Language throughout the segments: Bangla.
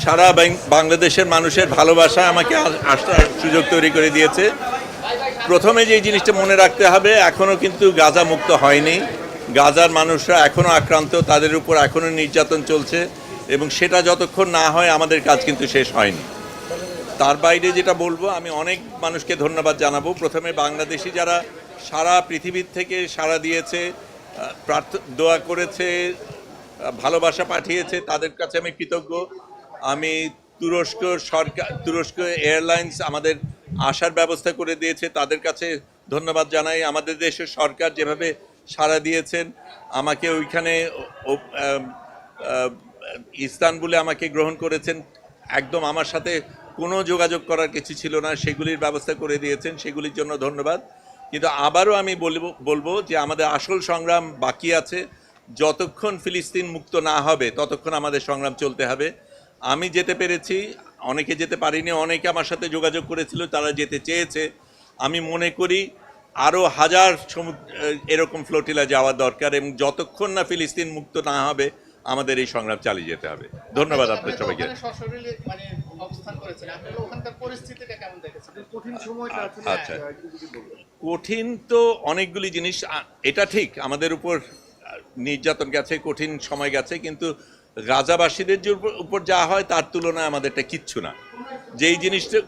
সারা বাংলাদেশের মানুষের ভালোবাসা আমাকে আসার সুযোগ তৈরি করে দিয়েছে। প্রথমে যে জিনিসটা মনে রাখতে হবে, এখনও কিন্তু গাজা মুক্ত হয়নি। গাজার মানুষরা এখনও আক্রান্ত, তাদের উপর এখনও নির্যাতন চলছে এবং সেটা যতক্ষণ না হয় আমাদের কাজ কিন্তু শেষ হয়নি। তার বাইরে যেটা বলবো, আমি অনেক মানুষকে ধন্যবাদ জানাবো। প্রথমে বাংলাদেশি যারা সারা পৃথিবীর থেকে সাড়া দিয়েছে, দোয়া করেছে, ভালোবাসা পাঠিয়েছে, তাদের কাছে আমি কৃতজ্ঞ। আমি তুরস্ক এয়ারলাইন্স আমাদের আসার ব্যবস্থা করে দিয়েছে, তাদের কাছে ধন্যবাদ জানাই। আমাদের দেশের সরকার যেভাবে সাড়া দিয়েছেন, আমাকে ওইখানে ইস্তানবুলে আমাকে গ্রহণ করেছেন, একদম আমার সাথে কোনো যোগাযোগ করার কিছু ছিল না, সেগুলির ব্যবস্থা করে দিয়েছেন, সেগুলির জন্য ধন্যবাদ। কিন্তু আবারও আমি বলবো যে আমাদের আসল সংগ্রাম বাকি আছে। যতক্ষণ ফিলিস্তিন মুক্ত না হবে ততক্ষণ আমাদের সংগ্রাম চলতে হবে। আমি যেতে পেরেছি, অনেকে যেতে পারিনি, অনেকে আমার সাথে যোগাযোগ করেছিল, তারা যেতে চেয়েছে। আমি মনে করি আরও হাজার এরকম ফ্লোটিলা যাওয়া দরকার এবং যতক্ষণ না ফিলিস্তিন মুক্ত না হবে আমাদের এই সংগ্রাম চালিয়ে যেতে হবে। ধন্যবাদ আপনার সবাইকে। আচ্ছা, কঠিন তো অনেকগুলি জিনিস, এটা ঠিক আমাদের উপর নির্যাতন গেছে, কঠিন সময় গেছে, কিন্তু গাজাবাসীদের উপর যা হয় তার তুলনায় আমাদেরটা কিচ্ছু না।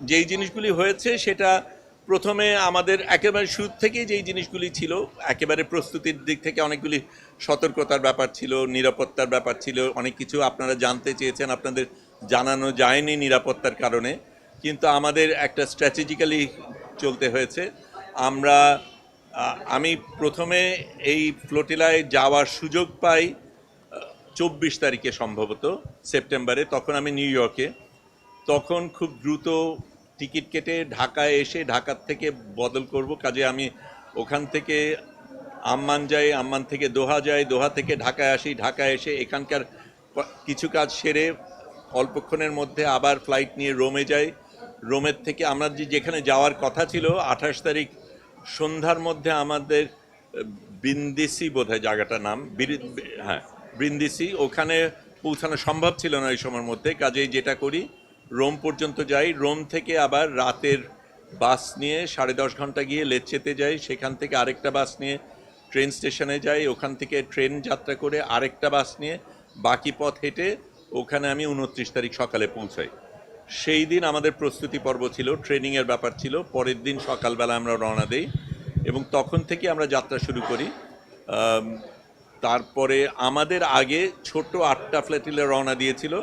যেই জিনিসগুলি হয়েছে সেটা প্রথমে আমাদের একেবারে শুরু থেকেই যেই জিনিসগুলি ছিল, একেবারে প্রস্তুতির দিক থেকে অনেকগুলি সতর্কতার ব্যাপার ছিল, নিরাপত্তার ব্যাপার ছিল, অনেক কিছু আপনারা জানতে চেয়েছেন, আপনাদের জানানো যায়নি নিরাপত্তার কারণে, কিন্তু আমাদের একটা স্ট্র্যাটেজিক্যালি চলতে হয়েছে। আমি প্রথমে এই ফ্লোটিলায় যাওয়ার সুযোগ পাই 24 তারিখে সম্ভবত সেপ্টেম্বরে, তখন আমি নিউ ইয়র্কে। তখন খুব দ্রুত টিকিট কেটে ঢাকায় এসে ঢাকার থেকে বদল করব, কাজে আমি ওখান থেকে আম্মান যাই, আম্মান থেকে দোহা যাই, দোহা থেকে ঢাকায় আসি, ঢাকায় এসে এখানকার কিছু কাজ সেরে অল্পক্ষণের মধ্যে আবার ফ্লাইট নিয়ে রোমে যাই। রোমের থেকে আমরা যেখানে যাওয়ার কথা ছিল 28 তারিখ সন্ধ্যার মধ্যে আমাদের ব্রিন্দিসি বোধহয় জায়গাটার নাম, হ্যাঁ ব্রিন্দিসি, ওখানে পৌঁছানো সম্ভব ছিল না এই সময়ের মধ্যে। কাজেই যেটা করি, রোম পর্যন্ত যাই, রোম থেকে আবার রাতের বাস নিয়ে 10.5 ঘন্টা গিয়ে লেচ্ছেতে যাই, সেখান থেকে আরেকটা বাস নিয়ে ট্রেন স্টেশনে যাই, ওখান থেকে ট্রেন যাত্রা করে আরেকটা বাস নিয়ে বাকি পথ হেঁটে ওখানে আমি 29 তারিখ সকালে পৌঁছাই। সেই দিন আমাদের প্রস্তুতি পর্ব ছিল, ট্রেনিংয়ের ব্যাপার ছিল। পরের দিন সকালবেলা আমরা রওনা দিই এবং তখন থেকে আমরা যাত্রা শুরু করি। তারপরে আমাদের আগে ছোট 8টা ফ্লোটিলা রওনা দিয়েছিল,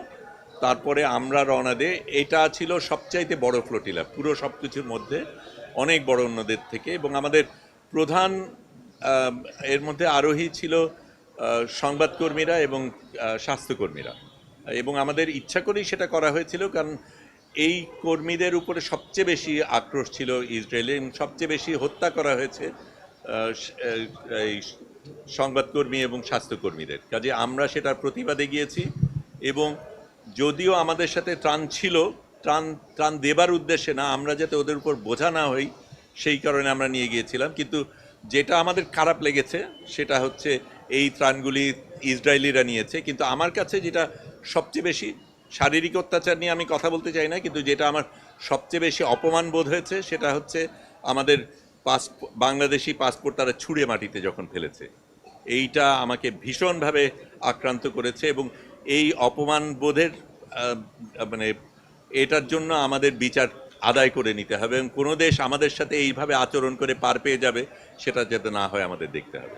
তারপরে আমরা রওনা দিই। এটা ছিল সবচাইতে বড় ফ্লোটিলা পুরো সব কিছুর মধ্যে, অনেক বড় অন্যদের থেকে। এবং আমাদের প্রধান এর মধ্যে আরোহী ছিল সংবাদকর্মীরা এবং স্বাস্থ্যকর্মীরা, এবং আমাদের ইচ্ছা করেই সেটা করা হয়েছিল, কারণ এই কর্মীদের উপরে সবচেয়ে বেশি আক্রোশ ছিল ইসরায়েলে এবং সবচেয়ে বেশি হত্যা করা হয়েছে এই সংবাদকর্মী এবং স্বাস্থ্যকর্মীদের। কাজে আমরা সেটার প্রতিবাদে গিয়েছি এবং যদিও আমাদের সাথে ত্রাণ ছিল, ত্রাণ দেবার উদ্দেশ্যে না, আমরা যাতে ওদের উপর বোঝা না হই সেই কারণে আমরা নিয়ে গিয়েছিলাম। কিন্তু যেটা আমাদের খারাপ লেগেছে সেটা হচ্ছে এই ত্রাণগুলি ইসরায়েলিরা নিয়েছে, কিন্তু আমার কাছে যেটা সবচেয়ে বেশি, শারীরিক অত্যাচার নিয়ে আমি কথা বলতে চাই না, কিন্তু যেটা আমার সবচেয়ে বেশি অপমান বোধ হয়েছে সেটা হচ্ছে আমাদের বাংলাদেশি পাসপোর্ট তারা ছুঁড়ে মাটিতে যখন ফেলেছে, এইটা আমাকে ভীষণভাবে আক্রান্ত করেছে। এবং এই অপমান বোধের এটার জন্য আমাদের বিচার আদায় করে নিতে হবে এবং কোনো দেশ আমাদের সাথে এইভাবে আচরণ করে পার পেয়ে যাবে সেটা যাতে না হয় আমাদের দেখতে হবে।